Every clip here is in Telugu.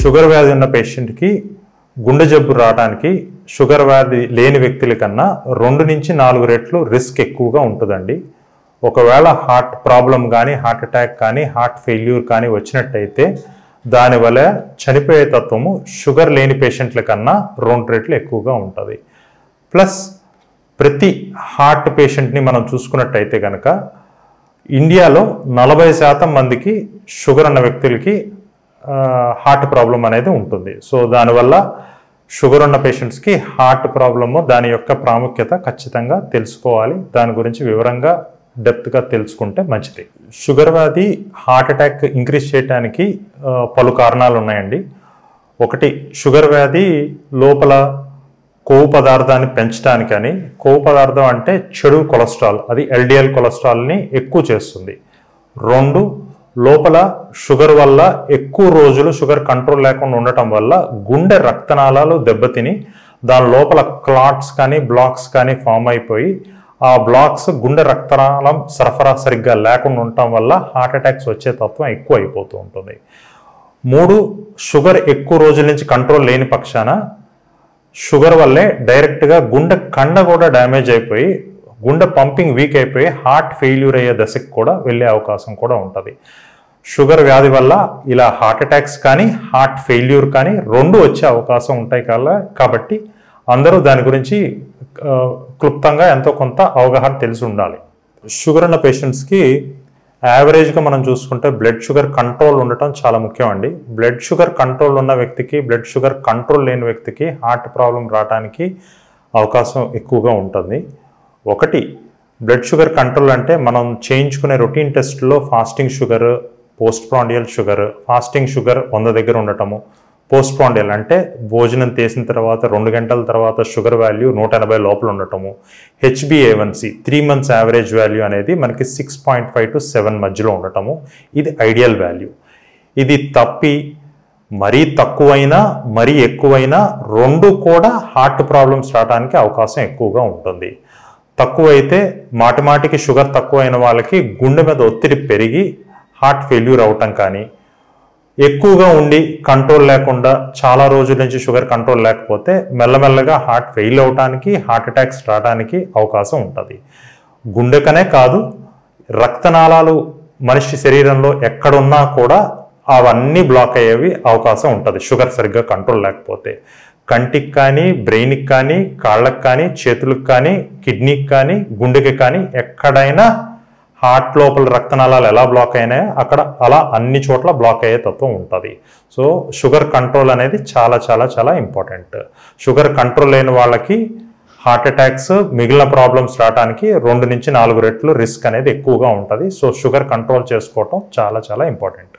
షుగర్ వ్యాధి ఉన్న పేషెంట్కి గుండె జబ్బు రావడానికి షుగర్ వ్యాధి లేని వ్యక్తుల కన్నా 2 నుంచి 4 రెట్లు రిస్క్ ఎక్కువగా ఉంటుందండి. ఒకవేళ హార్ట్ ప్రాబ్లం కానీ, హార్ట్ అటాక్ కానీ, హార్ట్ ఫెయిల్యూర్ కానీ వచ్చినట్టయితే దానివల్ల చనిపోయే తత్వము షుగర్ లేని పేషెంట్ల కన్నా 2 రెట్లు ఎక్కువగా ఉంటుంది. ప్లస్ ప్రతి హార్ట్ పేషెంట్ని మనం చూసుకున్నట్టయితే కనుక ఇండియాలో 40% మందికి షుగర్ ఉన్న వ్యక్తులకి హార్ట్ ప్రాబ్లం అనేది ఉంటుంది. సో దానివల్ల షుగర్ ఉన్న పేషెంట్స్కి హార్ట్ ప్రాబ్లము దాని యొక్క ప్రాముఖ్యత ఖచ్చితంగా తెలుసుకోవాలి. దాని గురించి వివరంగా డెప్త్గా తెలుసుకుంటే మంచిది. షుగర్ వ్యాధి హార్ట్ అటాక్ ఇంక్రీజ్ చేయడానికి పలు కారణాలు ఉన్నాయండి. ఒకటి, షుగర్ వ్యాధి లోపల కొవ్వు పదార్థాన్ని పెంచడానికని, కొవ్వు పదార్థం అంటే చెడు కొలెస్ట్రాల్, అది LDL కొలెస్ట్రాల్ని ఎక్కువ చేస్తుంది. 2, లోపల షుగర్ వల్ల ఎక్కువ రోజులు షుగర్ కంట్రోల్ లేకుండా ఉండటం వల్ల గుండె రక్తనాళాలు దెబ్బతిని దాని లోపల క్లాట్స్ కానీ బ్లాక్స్ కానీ ఫామ్ అయిపోయి ఆ బ్లాక్స్ గుండె రక్తనాళం సరఫరా సరిగ్గా లేకుండా ఉండటం వల్ల హార్ట్ అటాక్స్ వచ్చే తత్వం ఎక్కువ అయిపోతూ ఉంటుంది. 3, షుగర్ ఎక్కువ రోజుల నుంచి కంట్రోల్ లేని పక్షాన షుగర్ వల్లే డైరెక్ట్గా గుండె కండ కూడా డ్యామేజ్ అయిపోయి గుండె పంపింగ్ వీక్ అయిపోయి హార్ట్ ఫెయిల్యూర్ అయ్యే దశకు కూడా వెళ్ళే అవకాశం కూడా ఉంటుంది. షుగర్ వ్యాధి వల్ల ఇలా హార్ట్ అటాక్స్ కానీ, హార్ట్ ఫెయిల్యూర్ కానీ 2 వచ్చే అవకాశం ఉంటాయి కాబట్టి అందరూ దాని గురించి క్లుప్తంగా ఎంతో కొంత అవగాహన తెలిసి ఉండాలి. షుగర్ ఉన్న పేషెంట్స్కి యావరేజ్గా మనం చూసుకుంటే బ్లడ్ షుగర్ కంట్రోల్ ఉండటం చాలా ముఖ్యం అండి. బ్లడ్ షుగర్ కంట్రోల్ ఉన్న వ్యక్తికి, బ్లడ్ షుగర్ కంట్రోల్ లేని వ్యక్తికి హార్ట్ ప్రాబ్లం రావడానికి అవకాశం ఎక్కువగా ఉంటుంది. ఒకటి, బ్లడ్ షుగర్ కంట్రోల్ అంటే మనం చేయించుకునే రొటీన్ టెస్ట్లో fasting sugar, post prandial sugar, fasting sugar 100 దగ్గర ఉండటము, పోస్ట్ ప్రాండియల్ అంటే భోజనం చేసిన తర్వాత 2 గంటల తర్వాత షుగర్ వాల్యూ 180 లోపల ఉండటము, HbA1c 3 months యావరేజ్ వాల్యూ అనేది మనకి 6.5 to 7 మధ్యలో ఉండటము, ఇది ఐడియల్ వాల్యూ. ఇది తప్పి మరీ తక్కువైనా మరీ ఎక్కువైనా 2 కూడా హార్ట్ ప్రాబ్లమ్స్ రావడానికి అవకాశం ఎక్కువగా ఉంటుంది. తక్కువైతే మాటిమాటికి షుగర్ తక్కువైన వాళ్ళకి గుండె మీద ఒత్తిడి పెరిగి హార్ట్ ఫెయిల్యూర్ అవటం కానీ, ఎక్కువగా ఉండి కంట్రోల్ లేకుండా చాలా రోజుల నుంచి షుగర్ కంట్రోల్ లేకపోతే మెల్లమెల్లగా హార్ట్ ఫెయిల్ అవటానికి, హార్ట్ అటాక్స్ రావడానికి అవకాశం ఉంటుంది. గుండెకనే కాదు, రక్తనాళాలు మనిషి శరీరంలో ఎక్కడున్నా కూడా అవన్నీ బ్లాక్ అయ్యేవి అవకాశం ఉంటుంది షుగర్ సరిగ్గా కంట్రోల్ లేకపోతే. కంటికి కానీ, బ్రెయిన్కి కానీ, కాళ్ళకి కానీ, చేతులకు కానీ, కిడ్నీకి కానీ, గుండెకి కానీ ఎక్కడైనా హార్ట్ లోపల రక్తనాళాలు ఎలా బ్లాక్ అయినాయో అక్కడ అలా అన్ని చోట్ల బ్లాక్ అయ్యే తత్వం ఉంటుంది. సో షుగర్ కంట్రోల్ అనేది చాలా చాలా చాలా ఇంపార్టెంట్. షుగర్ కంట్రోల్ లేని వాళ్ళకి హార్ట్ అటాక్స్, మిగిలిన ప్రాబ్లమ్స్ రావడానికి 2 నుంచి 4 రెట్లు రిస్క్ అనేది ఎక్కువగా ఉంటుంది. సో షుగర్ కంట్రోల్ చేసుకోవటం చాలా చాలా ఇంపార్టెంట్.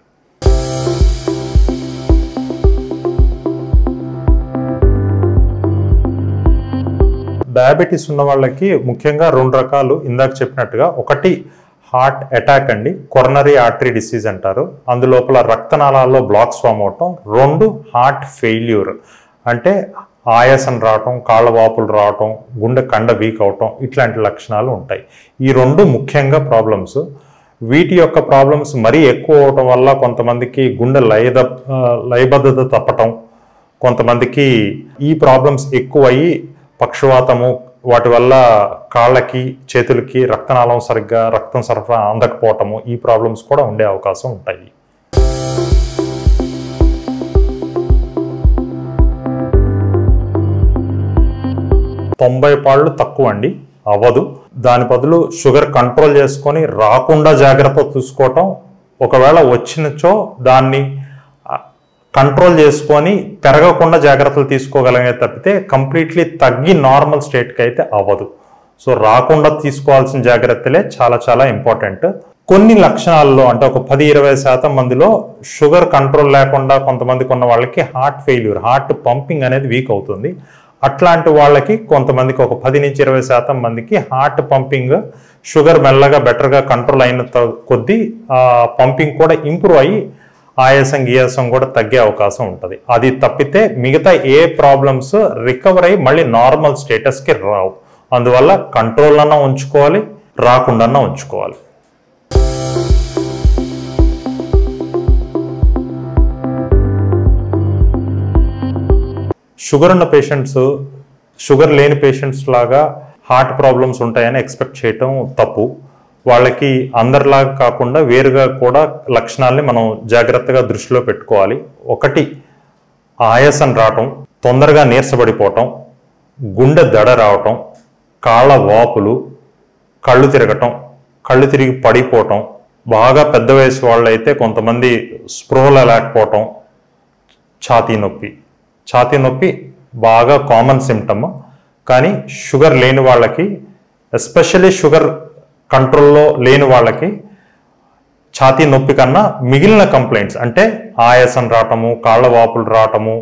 డయాబెటీస్ ఉన్న వాళ్ళకి ముఖ్యంగా 2 రకాలు ఇందాక చెప్పినట్టుగా, ఒకటి హార్ట్ అటాక్ అండి, కొరనరీ ఆర్టరీ డిసీజ్ అంటారు, అందులోపల రక్తనాళాల్లో బ్లాక్స్ ఫామ్ అవటం. 2, హార్ట్ ఫెయిల్యూర్ అంటే ఆయాసం రావటం, కాళ్ళ వాపులు రావటం, గుండె కండ వీక్ అవటం, ఇట్లాంటి లక్షణాలు ఉంటాయి. ఈ 2 ముఖ్యంగా ప్రాబ్లమ్స్. వీటి యొక్క ప్రాబ్లమ్స్ మరీ ఎక్కువ అవటం వల్ల కొంతమందికి గుండె లయబద్ధత తప్పటం, కొంతమందికి ఈ ప్రాబ్లమ్స్ ఎక్కువయ్యి పక్షవాతము, వాటి వల్ల కాళ్ళకి చేతులకి రక్తనాళం సరిగ్గా రక్తం సరఫరా అందకపోవటము, ఈ ప్రాబ్లమ్స్ కూడా ఉండే అవకాశం ఉంటాయి. పాళ్ళు తక్కువ అండి, అవ్వదు. దాని బదులు షుగర్ కంట్రోల్ చేసుకొని రాకుండా జాగ్రత్త చూసుకోవటం, ఒకవేళ వచ్చినచో దాన్ని కంట్రోల్ చేసుకొని పెరగకుండా జాగ్రత్తలు తీసుకోగలిగే తప్పితే కంప్లీట్లీ తగ్గి నార్మల్ స్టేట్కి అయితే అవ్వదు. సో రాకుండా తీసుకోవాల్సిన జాగ్రత్తలే చాలా చాలా ఇంపార్టెంట్. కొన్ని లక్షణాల్లో అంటే ఒక 10-20% మందిలో షుగర్ కంట్రోల్ లేకుండా కొంతమందికి ఉన్న వాళ్ళకి హార్ట్ ఫెయిల్యూర్, హార్ట్ పంపింగ్ అనేది వీక్ అవుతుంది. అట్లాంటి వాళ్ళకి కొంతమందికి ఒక 10-20% మందికి హార్ట్ పంపింగ్ షుగర్ మెల్లగా బెటర్గా కంట్రోల్ అయిన కొద్దీ పంపింగ్ కూడా ఇంప్రూవ్ అయ్యి ఆయాసం కూడా తగ్గే అవకాశం ఉంటుంది. అది తప్పితే మిగతా ఏ ప్రాబ్లమ్స్ రికవర్ అయ్యి మళ్ళీ నార్మల్ స్టేటస్కి రావు. అందువల్ల కంట్రోల్ అన్నా ఉంచుకోవాలి, రాకుండా ఉంచుకోవాలి. షుగర్ ఉన్న పేషెంట్స్ షుగర్ లేని పేషెంట్స్ లాగా హార్ట్ ప్రాబ్లమ్స్ ఉంటాయని ఎక్స్పెక్ట్ చేయటం తప్పు. వాళ్ళకి అందరిలాగా కాకుండా వేరుగా కూడా లక్షణాలని మనం జాగ్రత్తగా దృష్టిలో పెట్టుకోవాలి. ఒకటి, ఆయాసం రావటం, తొందరగా నీరసపడిపోవటం, గుండె దడ రావటం, కాళ్ళ వాపులు, కళ్ళు తిరగటం, కళ్ళు తిరిగి పడిపోవటం, బాగా పెద్ద వయసు వాళ్ళైతే కొంతమంది స్పృహల లేకపోవటం, ఛాతీ నొప్పి బాగా కామన్ సిమ్టమ్. కానీ షుగర్ లేని వాళ్ళకి, ఎస్పెషల్లీ షుగర్ కంట్రోల్లో లేని వాళ్ళకి ఛాతీ నొప్పి కన్నా మిగిలిన కంప్లైంట్స్ అంటే ఆయాసం రావటము, కాళ్ళ వాపులు రావటము,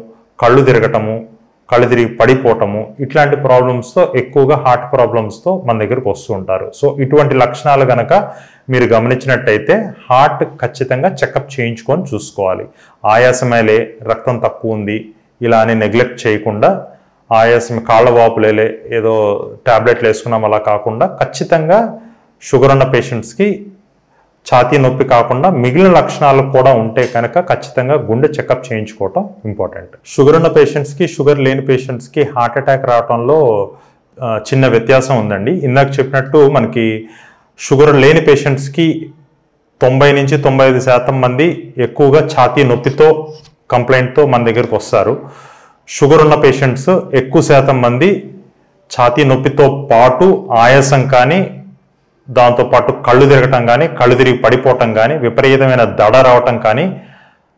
కళ్ళు తిరగటము, కళ్ళు తిరిగి పడిపోవటము, ఇట్లాంటి ప్రాబ్లమ్స్తో ఎక్కువగా హార్ట్ ప్రాబ్లమ్స్తో మన దగ్గరకు వస్తూ ఉంటారు. సో ఇటువంటి లక్షణాలు కనుక మీరు గమనించినట్టయితే హార్ట్ ఖచ్చితంగా చెకప్ చేయించుకొని చూసుకోవాలి. ఆయాసమేలే, రక్తం తక్కువ ఉంది ఇలా అని నెగ్లెక్ట్ చేయకుండా, ఆయాసం కాళ్ళ వాపులేలే ఏదో ట్యాబ్లెట్లు వేసుకున్నాం అలా కాకుండా ఖచ్చితంగా షుగర్ ఉన్న పేషెంట్స్కి ఛాతీ నొప్పి కాకుండా మిగిలిన లక్షణాలు కూడా ఉంటే కనుక ఖచ్చితంగా గుండె చెకప్ చేయించుకోవటం ఇంపార్టెంట్. షుగర్ ఉన్న పేషెంట్స్కి, షుగర్ లేని పేషెంట్స్కి హార్ట్ అటాక్ రావడంలో చిన్న వ్యత్యాసం ఉందండి. ఇందాక చెప్పినట్టు మనకి షుగర్ లేని పేషెంట్స్కి 90 నుంచి 95% మంది ఎక్కువగా ఛాతీ నొప్పితో కంప్లైంట్తో మన దగ్గరకు వస్తారు. షుగర్ ఉన్న పేషెంట్స్ ఎక్కువ శాతం మంది ఛాతీ నొప్పితో పాటు ఆయాసం కానీ, దాంతోపాటు కళ్ళు తిరగటం కానీ, కళ్ళు తిరిగి పడిపోవటం కానీ, విపరీతమైన దడ రావటం కానీ,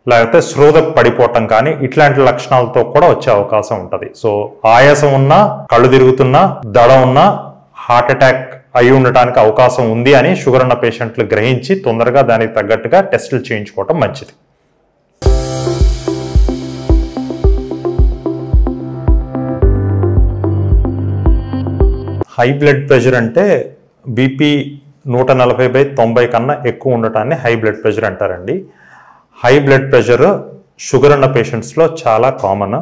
లేకపోతే శ్రోధ పడిపోవటం కానీ ఇట్లాంటి లక్షణాలతో కూడా వచ్చే అవకాశం ఉంటుంది. సో ఆయాసం ఉన్నా, కళ్ళు తిరుగుతున్నా, దడ ఉన్నా హార్ట్ అటాక్ అయి ఉండటానికి అవకాశం ఉంది అని షుగర్ ఉన్న పేషెంట్లు గ్రహించి తొందరగా దానికి తగ్గట్టుగా టెస్టులు చేయించుకోవటం మంచిది. హై బ్లడ్ ప్రెషర్ అంటే బీపీ 140/90 కన్నా ఎక్కువ ఉండటాన్ని హై బ్లడ్ ప్రెషర్ అంటారండి. హై బ్లడ్ ప్రెషర్ షుగర్ ఉన్న పేషెంట్స్లో చాలా కామన్.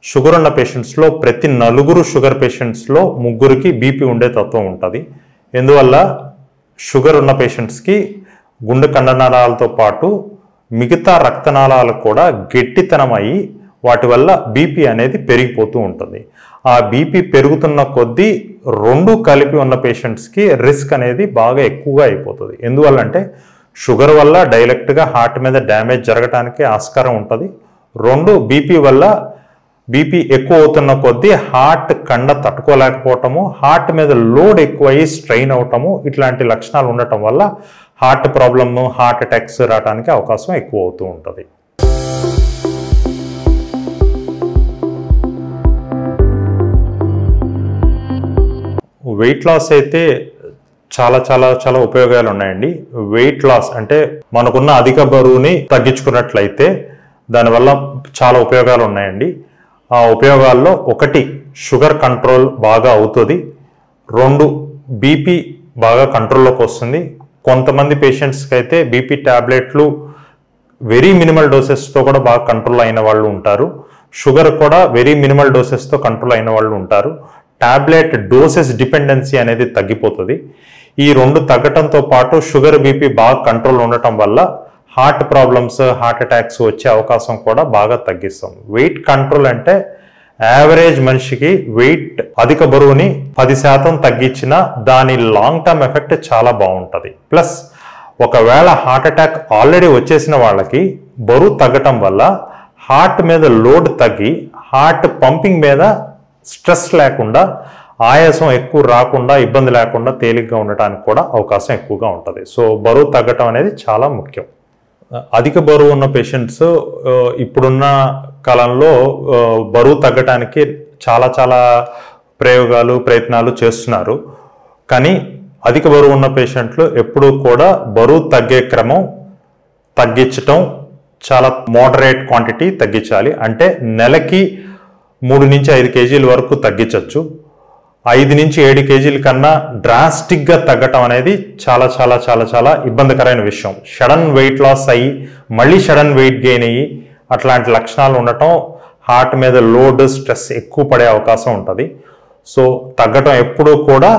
షుగర్ ఉన్న పేషెంట్స్లో ప్రతి 4 షుగర్ పేషెంట్స్లో 3కి బీపీ ఉండే తత్వం ఉంటుంది. ఎందువల్ల షుగర్ ఉన్న పేషెంట్స్కి గుండె కండనాళాలతో పాటు మిగతా రక్తనాళాలు కూడా గట్టితనం అయ్యి వాటి వల్ల బీపీ అనేది పెరిగిపోతూ ఉంటుంది. ఆ బీపీ పెరుగుతున్న కొద్దీ 2 కలిపి ఉన్న పేషెంట్స్కి రిస్క్ అనేది బాగా ఎక్కువగా అయిపోతుంది. ఎందువల్లంటే షుగర్ వల్ల డైరెక్ట్గా హార్ట్ మీద డ్యామేజ్ జరగడానికి ఆస్కారం ఉంటుంది. 2 బీపీ వల్ల బీపీ ఎక్కువ అవుతున్న కొద్దీ హార్ట్ కండ తట్టుకోలేకపోవటము, హార్ట్ మీద లోడ్ ఎక్కువయ్యి స్ట్రెయిన్ అవటము, ఇట్లాంటి లక్షణాలు ఉండటం వల్ల హార్ట్ ప్రాబ్లమ్, హార్ట్ అటాక్స్ రావడానికి అవకాశం ఎక్కువ అవుతూ ఉంటుంది. వెయిట్ లాస్ అయితే చాలా చాలా చాలా ఉపయోగాలు ఉన్నాయండి. వెయిట్ లాస్ అంటే మనకున్న అధిక బరువుని తగ్గించుకున్నట్లయితే దానివల్ల చాలా ఉపయోగాలు ఉన్నాయండి. ఆ ఉపయోగాల్లో 1 షుగర్ కంట్రోల్ బాగా అవుతుంది, 2 బీపీ బాగా కంట్రోల్లోకి వస్తుంది. కొంతమంది పేషెంట్స్కి అయితే బీపీ ట్యాబ్లెట్లు వెరీ మినిమల్ డోసెస్తో కూడా బాగా కంట్రోల్ అయిన వాళ్ళు ఉంటారు. షుగర్ కూడా వెరీ మినిమల్ డోసెస్తో కంట్రోల్ అయిన వాళ్ళు ఉంటారు. టాబ్లెట్ డోసెస్ డిపెండెన్సీ అనేది తగ్గిపోతుంది. ఈ 2 తగ్గటంతో పాటు షుగర్ బీపీ బాగా కంట్రోల్ ఉండటం వల్ల హార్ట్ ప్రాబ్లమ్స్, హార్ట్ అటాక్స్ వచ్చే అవకాశం కూడా బాగా తగ్గిస్తాం. వెయిట్ కంట్రోల్ అంటే యావరేజ్ మనిషికి వెయిట్ అధిక బరువుని 10% తగ్గించినా దాని లాంగ్ టర్మ్ ఎఫెక్ట్ చాలా బాగుంటుంది. ప్లస్ ఒకవేళ హార్ట్ అటాక్ ఆల్రెడీ వచ్చేసిన వాళ్ళకి బరువు తగ్గటం వల్ల హార్ట్ మీద లోడ్ తగ్గి హార్ట్ పంపింగ్ మీద స్ట్రెస్ లేకుండా, ఆయాసం ఎక్కువ రాకుండా, ఇబ్బంది లేకుండా తేలిగ్గా ఉండటానికి కూడా అవకాశం ఎక్కువగా ఉంటుంది. సో బరువు తగ్గటం అనేది చాలా ముఖ్యం. అధిక బరువు ఉన్న పేషెంట్స్ ఇప్పుడున్న కాలంలో బరువు తగ్గటానికి చాలా చాలా ప్రయత్నాలు చేస్తున్నారు. కానీ అధిక బరువు ఉన్న పేషెంట్లు ఎప్పుడూ కూడా బరువు తగ్గే క్రమం తగ్గించటం చాలా మోడరేట్ క్వాంటిటీ తగ్గించాలి. అంటే నెలకి 3 నుంచి 5 కేజీల వరకు తగ్గించవచ్చు. 5 నుంచి 7 కేజీల కన్నా డ్రాస్టిక్గా తగ్గటం అనేది చాలా చాలా చాలా చాలా ఇబ్బందికరమైన విషయం. సడన్ వెయిట్ లాస్ అయ్యి మళ్ళీ సడన్ వెయిట్ గెయిన్ అయ్యి అట్లాంటి లక్షణాలు ఉండటం, హార్ట్ మీద లోడ్, స్ట్రెస్ ఎక్కువ పడే అవకాశం ఉంటుంది. సో తగ్గటం ఎప్పుడూ కూడా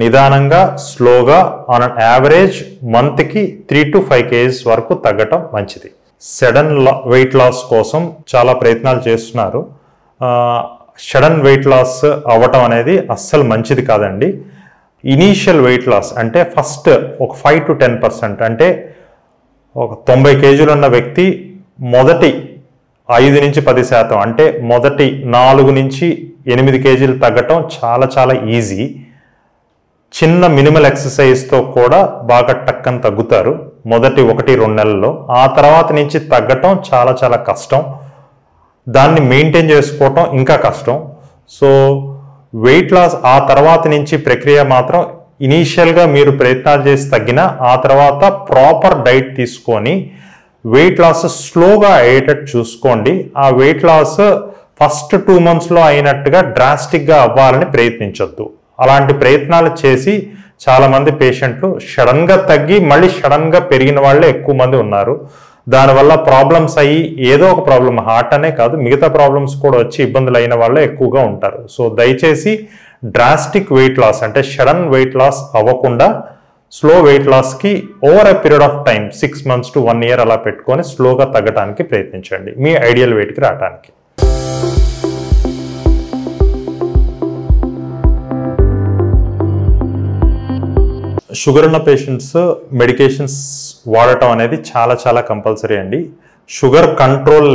నిదానంగా, స్లోగా, ఆన్ అన్ యావరేజ్ మంత్కి 3 to 5 కేజీస్ వరకు తగ్గటం మంచిది. సడన్ వెయిట్ లాస్ కోసం చాలా ప్రయత్నాలు చేస్తున్నారు. సడన్ వెయిట్ లాస్ అవ్వటం అనేది అస్సలు మంచిది కాదండి. ఇనీషియల్ వెయిట్ లాస్ అంటే ఫస్ట్ ఒక 5 to 10%, అంటే ఒక 90 కేజీలు ఉన్న వ్యక్తి మొదటి 5 నుంచి 10%, అంటే మొదటి 4 నుంచి 8 కేజీలు తగ్గటం చాలా చాలా ఈజీ. చిన్న మినిమల్ ఎక్సర్సైజ్తో కూడా బాగా టక్కని తగ్గుతారు మొదటి 1-2 నెలల్లో. ఆ తర్వాత నుంచి తగ్గటం చాలా చాలా కష్టం, దాన్ని మెయింటైన్ చేసుకోవటం ఇంకా కష్టం. సో వెయిట్ లాస్ ఆ తర్వాత నుంచి ప్రక్రియ మాత్రం ఇనీషియల్గా మీరు ప్రయత్నాలు చేసి తగ్గినా ఆ తర్వాత ప్రాపర్ డైట్ తీసుకొని వెయిట్ లాస్ స్లోగా అయ్యేటట్టు చూసుకోండి. ఆ వెయిట్ లాస్ ఫస్ట్ 2 monthsలో అయినట్టుగా డ్రాస్టిక్గా అవ్వాలని ప్రయత్నించొద్దు. అలాంటి ప్రయత్నాలు చేసి చాలామంది పేషెంట్లు సడన్గా తగ్గి మళ్ళీ సడన్గా పెరిగిన వాళ్ళే ఎక్కువ మంది ఉన్నారు. దానివల్ల ప్రాబ్లమ్స్ అయ్యి ఏదో ఒక ప్రాబ్లం, హార్ట్ అనే కాదు మిగతా ప్రాబ్లమ్స్ కూడా వచ్చి ఇబ్బందులు అయిన వాళ్ళే ఎక్కువగా ఉంటారు. సో దయచేసి డ్రాస్టిక్ వెయిట్ లాస్ అంటే సడన్ వెయిట్ లాస్ అవ్వకుండా స్లో వెయిట్ లాస్కి over a period of time 6 months to 1 year అలా పెట్టుకొని స్లోగా తగ్గడానికి ప్రయత్నించండి మీ ఐడియల్ వెయిట్కి రావడానికి. షుగర్ ఉన్న పేషెంట్స్ మెడికేషన్స్ వాడటం అనేది చాలా చాలా కంపల్సరీ అండి. షుగర్ కంట్రోల్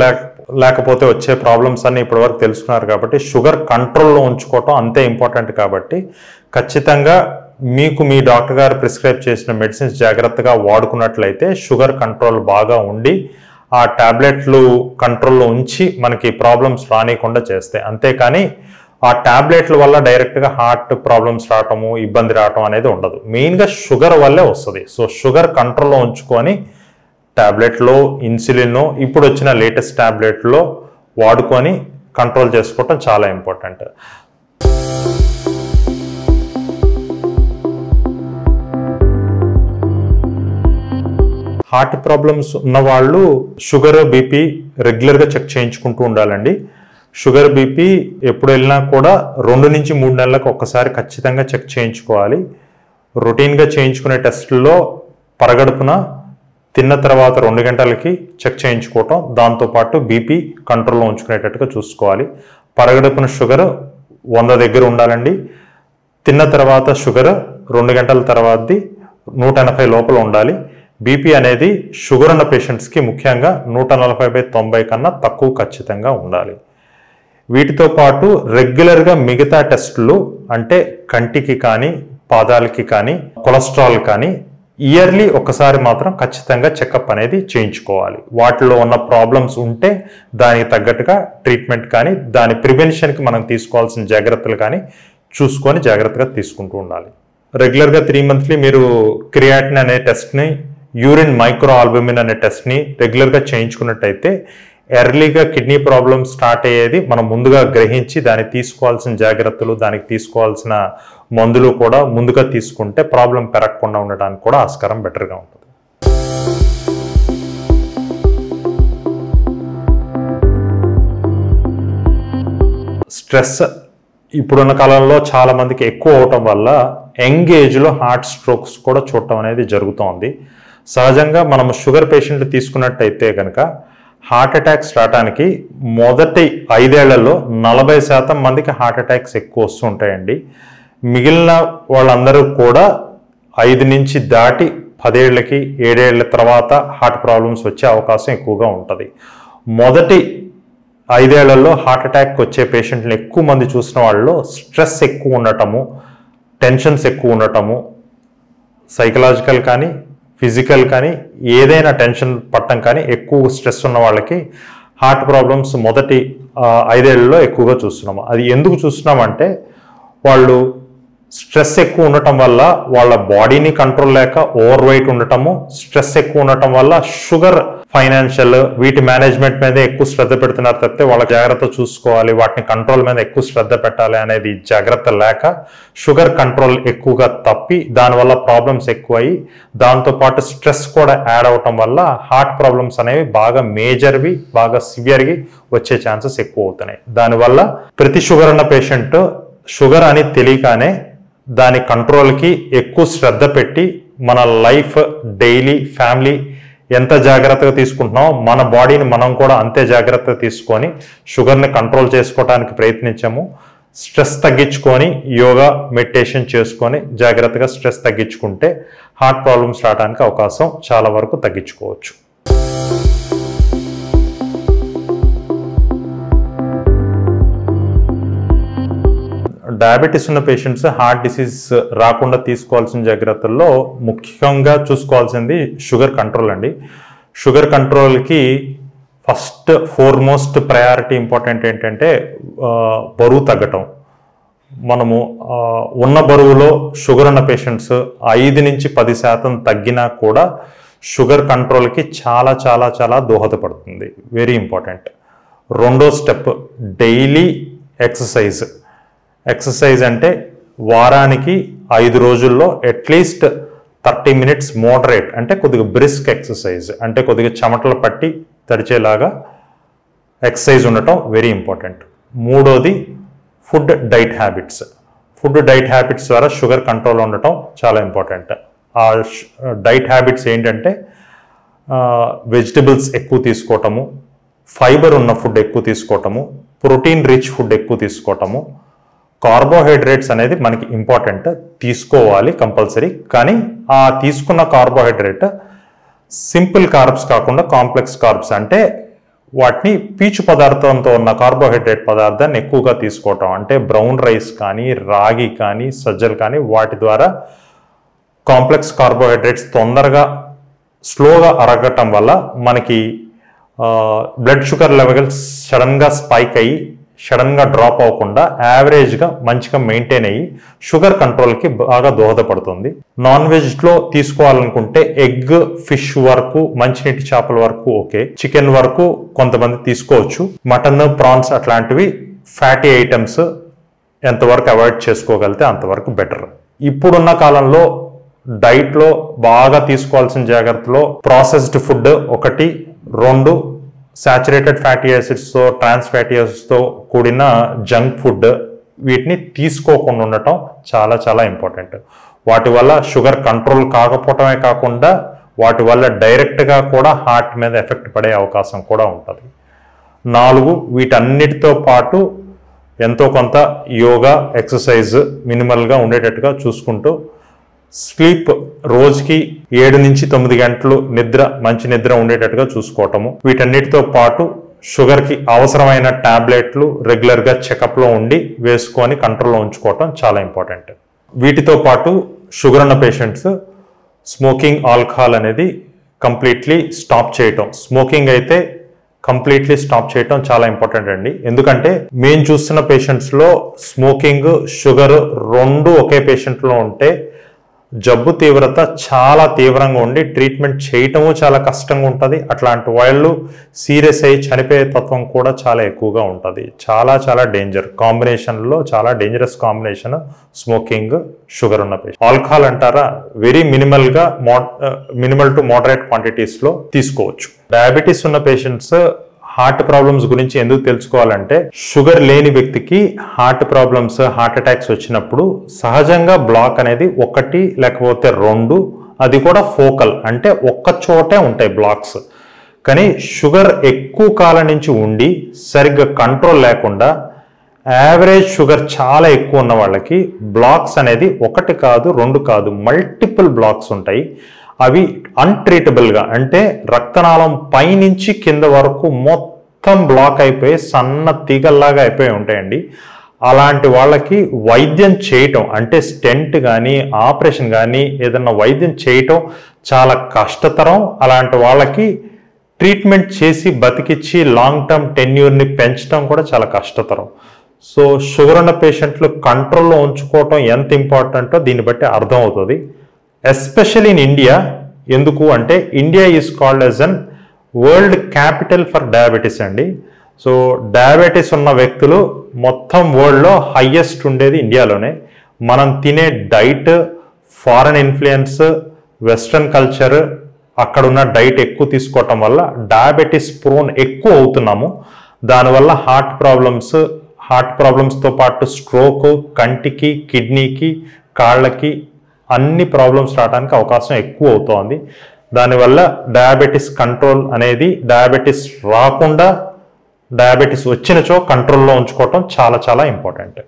లేకపోతే వచ్చే ప్రాబ్లమ్స్ అన్ని ఇప్పటివరకు తెలుసుకున్నారు కాబట్టి షుగర్ కంట్రోల్లో ఉంచుకోవటం అంతే ఇంపార్టెంట్. కాబట్టి ఖచ్చితంగా మీకు మీ డాక్టర్ గారు ప్రిస్క్రైబ్ చేసిన మెడిసిన్స్ జాగ్రత్తగా వాడుకున్నట్లయితే షుగర్ కంట్రోల్ బాగా ఉండి ఆ టాబ్లెట్లు కంట్రోల్లో ఉంచి మనకి ప్రాబ్లమ్స్ రానియకుండా చేస్తాయి. అంతేకాని ఆ టాబ్లెట్ల వల్ల డైరెక్ట్గా హార్ట్ ప్రాబ్లమ్స్ రావటము, ఇబ్బంది రావటం అనేది ఉండదు. మెయిన్గా షుగర్ వల్లే వస్తుంది. సో షుగర్ కంట్రోల్లో ఉంచుకొని టాబ్లెట్లో ఇన్సులిన్ ఇప్పుడు వచ్చిన లేటెస్ట్ టాబ్లెట్లో వాడుకొని కంట్రోల్ చేసుకోవటం చాలా ఇంపార్టెంట్. హార్ట్ ప్రాబ్లమ్స్ ఉన్నవాళ్ళు షుగర్ బీపీ రెగ్యులర్గా చెక్ చేయించుకుంటూ ఉండాలండి. షుగర్ బీపీ ఎప్పుడు వెళ్ళినా కూడా 2 నుంచి 3 నెలలకు ఒక్కసారి ఖచ్చితంగా చెక్ చేయించుకోవాలి. రొటీన్గా చేయించుకునే టెస్టుల్లో పరగడుపున తిన్న తర్వాత 2 గంటలకి చెక్ చేయించుకోవటం, దాంతోపాటు బీపీ కంట్రోల్లో ఉంచుకునేటట్టుగా చూసుకోవాలి. పరగడుపున షుగర్ 100 దగ్గర ఉండాలండి. తిన్న తర్వాత షుగర్ 2 గంటల తర్వాతది 180 లోపల ఉండాలి. బీపీ అనేది షుగర్ ఉన్న పేషెంట్స్కి ముఖ్యంగా 140/90 కన్నా తక్కువ ఖచ్చితంగా ఉండాలి. వీటితో పాటు రెగ్యులర్గా మిగతా టెస్టులు అంటే కంటికి కానీ పాదాలకి కానీ కొలెస్ట్రాల్ కానీ ఇయర్లీ ఒకసారి మాత్రం ఖచ్చితంగా చెకప్ అనేది చేయించుకోవాలి. వాటిలో ఉన్న ప్రాబ్లమ్స్ ఉంటే దానికి తగ్గట్టుగా ట్రీట్మెంట్ కానీ దాని ప్రివెన్షన్కి మనం తీసుకోవాల్సిన జాగ్రత్తలు కానీ చూసుకొని జాగ్రత్తగా తీసుకుంటూ ఉండాలి. రెగ్యులర్గా 3 monthly మీరు క్రియాటిన్ అనే టెస్ట్ని, యూరిన్ మైక్రో ఆల్బుమిన్ అనే టెస్ట్ని రెగ్యులర్గా చేయించుకున్నట్టయితే ఎర్లీగా కిడ్నీ ప్రాబ్లమ్ స్టార్ట్ అయ్యేది మనం ముందుగా గ్రహించి దానికి తీసుకోవాల్సిన జాగ్రత్తలు, దానికి తీసుకోవాల్సిన మందులు కూడా ముందుగా తీసుకుంటే ప్రాబ్లం పెరగకుండా ఉండడానికి కూడా ఆస్కారం బెటర్గా ఉంటుంది. స్ట్రెస్ ఇప్పుడున్న కాలంలో చాలా మందికి ఎక్కువ అవటం వల్ల యంగ్ ఏజ్లో హార్ట్ స్ట్రోక్స్ కూడా చూడటం అనేది జరుగుతోంది. సహజంగా మనం షుగర్ పేషెంట్ తీసుకున్నట్టయితే కనుక హార్ట్ అటాక్స్ రావడానికి మొదటి 5 ఏళ్లలో 40% మందికి హార్ట్ అటాక్స్ ఎక్కువ వస్తూ ఉంటాయండి. మిగిలిన వాళ్ళందరూ కూడా 5 నుంచి దాటి 10 ఏళ్ళకి 7 ఏళ్ల తర్వాత హార్ట్ ప్రాబ్లమ్స్ వచ్చే అవకాశం ఎక్కువగా ఉంటుంది. మొదటి 5 ఏళ్లలో హార్ట్ అటాక్ వచ్చే పేషెంట్లు ఎక్కువ మంది చూసిన వాళ్ళలో స్ట్రెస్ ఎక్కువ ఉండటము, టెన్షన్స్ ఎక్కువ ఉండటము, సైకలాజికల్ కానీ ఫిజికల్ కానీ ఏదైనా టెన్షన్ పట్టడం కానీ ఎక్కువ స్ట్రెస్ ఉన్న వాళ్ళకి హార్ట్ ప్రాబ్లమ్స్ మొదటి 5 ఏళ్లలో ఎక్కువగా చూస్తున్నాము. అది ఎందుకు చూస్తున్నామంటే వాళ్ళు స్ట్రెస్ ఎక్కువ ఉండటం వల్ల వాళ్ళ బాడీని కంట్రోల్ లేక ఓవర్ వెయిట్ ఉండటము, స్ట్రెస్ ఎక్కువ ఉండటం వల్ల షుగర్, ఫైనాన్షియల్ వీటి మేనేజ్మెంట్ మీద ఎక్కువ శ్రద్ధ పెడుతున్నారు తప్పితే వాళ్ళ జాగ్రత్త చూసుకోవాలి, వాటిని కంట్రోల్ మీద ఎక్కువ శ్రద్ధ పెట్టాలి అనేది జాగ్రత్త లేక షుగర్ కంట్రోల్ ఎక్కువగా తప్పి దానివల్ల ప్రాబ్లమ్స్ ఎక్కువయ్యి దాంతోపాటు స్ట్రెస్ కూడా యాడ్ అవటం వల్ల హార్ట్ ప్రాబ్లమ్స్ అనేవి బాగా మేజర్వి, బాగా సివియర్గా వచ్చే ఛాన్సెస్ ఎక్కువ అవుతున్నాయి. దానివల్ల ప్రతి షుగర్ ఉన్న పేషెంట్ షుగర్ అని తెలియగానే దాని కంట్రోల్కి ఎక్కువ శ్రద్ధ పెట్టి మన లైఫ్, డైలీ, ఫ్యామిలీ ఎంత జాగ్రత్తగా తీసుకుంటున్నామో మన బాడీని మనం కూడా అంతే జాగ్రత్తగా తీసుకొని షుగర్ని కంట్రోల్ చేసుకోవడానికి ప్రయత్నించాము. స్ట్రెస్ తగ్గించుకొని యోగా మెడిటేషన్ చేసుకొని జాగ్రత్తగా స్ట్రెస్ తగ్గించుకుంటే హార్ట్ ప్రాబ్లమ్స్ రావడానికి అవకాశం చాలా వరకు తగ్గించుకోవచ్చు. డయాబెటీస్ ఉన్న పేషెంట్స్ హార్ట్ డిసీజ్ రాకుండా తీసుకోవాల్సిన జాగ్రత్తల్లో ముఖ్యంగా చూసుకోవాల్సింది షుగర్ కంట్రోల్ అండి. షుగర్ కంట్రోల్కి ఫస్ట్ ఫోర్మోస్ట్ ప్రయారిటీ ఇంపార్టెంట్ ఏంటంటే బరువు తగ్గటం. మనము ఉన్న బరువులో షుగర్ ఉన్న పేషెంట్స్ 5 నుంచి 10% తగ్గినా కూడా షుగర్ కంట్రోల్కి చాలా చాలా చాలా దోహదపడుతుంది. Very important. రెండో స్టెప్ డైలీ ఎక్సర్సైజ్. ఎక్సర్సైజ్ అంటే వారానికి 5 రోజుల్లో అట్లీస్ట్ 30 minutes మోడరేట్ అంటే కొద్దిగా బ్రిస్క్ ఎక్సర్సైజ్ అంటే కొద్దిగా చెమటలు పట్టి తడిచేలాగా ఎక్సర్సైజ్ ఉండటం వెరీ ఇంపార్టెంట్. మూడోది food diet habits. Food diet habits ద్వారా షుగర్ కంట్రోల్ ఉండటం చాలా ఇంపార్టెంట్. ఆ డైట్ హ్యాబిట్స్ ఏంటంటే వెజిటబుల్స్ ఎక్కువ తీసుకోవటము, ఫైబర్ ఉన్న ఫుడ్ ఎక్కువ తీసుకోవటము, ప్రోటీన్ రిచ్ ఫుడ్ ఎక్కువ తీసుకోవటము. కార్బోహైడ్రేట్స్ అనేది మనకి ఇంపార్టెంట్, తీసుకోవాలి కంపల్సరీ. కానీ ఆ తీసుకున్న కార్బోహైడ్రేట్ సింపుల్ కార్బ్స్ కాకుండా కాంప్లెక్స్ కార్బ్స్ అంటే వాటిని పీచు పదార్థంతో ఉన్న కార్బోహైడ్రేట్ పదార్థాన్ని ఎక్కువగా తీసుకోవటం. అంటే బ్రౌన్ రైస్ కానీ రాగి కానీ సజ్జలు కానీ వాటి ద్వారా కాంప్లెక్స్ కార్బోహైడ్రేట్స్ తొందరగా స్లోగా అరగటం వల్ల మనకి బ్లడ్ షుగర్ లెవెల్స్ సడన్గా స్పైక్ అయ్యి సడన్గా డ్రాప్ అవ్వకుండా యావరేజ్గా మంచిగా మెయింటైన్ అయ్యి షుగర్ కంట్రోల్కి బాగా దోహదపడుతుంది. నాన్ వెజ్లో తీసుకోవాలనుకుంటే ఎగ్, ఫిష్ వరకు, మంచినీటి చేపల వరకు ఓకే, చికెన్ వరకు కొంతమంది తీసుకోవచ్చు. మటన్, ప్రాన్స్ అట్లాంటివి ఫ్యాటీ ఐటమ్స్ ఎంతవరకు అవాయిడ్ చేసుకోగలిగితే అంతవరకు బెటర్. ఇప్పుడున్న కాలంలో డైట్లో బాగా తీసుకోవాల్సిన జాగ్రత్తలో ప్రాసెస్డ్ ఫుడ్ 1, 2 సాచురేటెడ్ ఫ్యాటీ యాసిడ్స్తో ట్రాన్స్ ఫ్యాటీ యాసిడ్స్తో కూడిన జంక్ ఫుడ్ వీటిని తీసుకోకుండా ఉండటం చాలా చాలా ఇంపార్టెంట్. వాటి వల్ల షుగర్ కంట్రోల్ కాకపోవటమే కాకుండా వాటి వల్ల డైరెక్ట్గా కూడా హార్ట్ మీద ఎఫెక్ట్ పడే అవకాశం కూడా ఉంటుంది. 4 వీటన్నిటితో పాటు ఎంతో కొంత యోగా ఎక్సర్సైజ్ మినిమల్గా ఉండేటట్టుగా చూసుకుంటూ స్లీప్ రోజుకి 7 నుంచి 9 గంటలు నిద్ర, మంచి నిద్ర ఉండేటట్టుగా చూసుకోవటము. వీటన్నిటితో పాటు షుగర్కి అవసరమైన టాబ్లెట్లు రెగ్యులర్గా చెకప్లో ఉండి వేసుకొని కంట్రోల్లో ఉంచుకోవటం చాలా ఇంపార్టెంట్. వీటితో పాటు షుగర్ ఉన్న పేషెంట్స్ స్మోకింగ్, ఆల్కహాల్ అనేది కంప్లీట్లీ స్టాప్ చేయటం. స్మోకింగ్ అయితే కంప్లీట్లీ స్టాప్ చేయటం చాలా ఇంపార్టెంట్ అండి. ఎందుకంటే మేము చూస్తున్న పేషెంట్స్లో స్మోకింగ్, షుగర్ 2 ఒకే పేషెంట్లో ఉంటే జబ్బు తీవ్రత చాలా తీవ్రంగా ఉండి ట్రీట్మెంట్ చేయటము చాలా కష్టంగా ఉంటుంది. అట్లాంటి వాళ్ళు సీరియస్ అయ్యి చనిపోయే తత్వం కూడా చాలా ఎక్కువగా ఉంటుంది. చాలా చాలా డేంజర్ కాంబినేషన్లో, చాలా డేంజరస్ కాంబినేషన్ స్మోకింగ్, షుగర్ ఉన్న పేషెంట్. ఆల్కహాల్ అంటారా, వెరీ మినిమల్గా మినిమల్ టు మోడరేట్ క్వాంటిటీస్లో తీసుకోవచ్చు. డయాబెటీస్ ఉన్న పేషెంట్స్ హార్ట్ ప్రాబ్లమ్స్ గురించి ఎందుకు తెలుసుకోవాలంటే షుగర్ లేని వ్యక్తికి హార్ట్ ప్రాబ్లమ్స్, హార్ట్ అటాక్స్ వచ్చినప్పుడు సహజంగా బ్లాక్ అనేది 1 లేకపోతే 2, అది కూడా ఫోకల్ అంటే ఒక్క చోటే ఉంటాయి బ్లాక్స్. కానీ షుగర్ ఎక్కువ కాలం నుంచి ఉండి సరిగ్గా కంట్రోల్ లేకుండా యావరేజ్ షుగర్ చాలా ఎక్కువ ఉన్న వాళ్ళకి బ్లాక్స్ అనేది 1 కాదు, 2 కాదు, మల్టిపుల్ బ్లాక్స్ ఉంటాయి. అవి అన్ట్రీటబుల్గా అంటే రక్తనాళం పైనుంచి కింద వరకు మొత్తం బ్లాక్ అయిపోయి సన్న తీగల్లాగా అయిపోయి ఉంటాయండి. అలాంటి వాళ్ళకి వైద్యం చేయటం అంటే స్టెంట్ కానీ ఆపరేషన్ కానీ ఏదన్నా వైద్యం చేయటం చాలా కష్టతరం. అలాంటి వాళ్ళకి ట్రీట్మెంట్ చేసి బతికిచ్చి లాంగ్ టర్మ్ టెన్యూర్ని పెంచడం కూడా చాలా కష్టతరం. సో షుగర్ ఉన్న పేషెంట్లు కంట్రోల్లో ఉంచుకోవటం ఎంత ఇంపార్టెంటో దీన్ని బట్టి అర్థం అవుతుంది. Especially in India. ఎందుకు అంటే India is called as an world capital for diabetes అండి. సో డయాబెటీస్ ఉన్న వ్యక్తులు మొత్తం వరల్డ్లో హైయెస్ట్ ఉండేది ఇండియాలోనే. మనం తినే diet, foreign influence, western culture, అక్కడున్న డైట్ ఎక్కువ తీసుకోవటం వల్ల డయాబెటీస్ ప్రోన్ ఎక్కువ అవుతున్నాము. దానివల్ల హార్ట్ ప్రాబ్లమ్స్తో పాటు స్ట్రోక్, కంటికి, కిడ్నీకి, కాళ్ళకి అన్ని ప్రాబ్లమ్స్ రావడానికి అవకాశం ఎక్కువ అవుతోంది. దానివల్ల డయాబెటీస్ కంట్రోల్ అనేది డయాబెటీస్ రాకుండా డయాబెటీస్ వచ్చినచో కంట్రోల్లో ఉంచుకోవటం చాలా చాలా ఇంపార్టెంట్.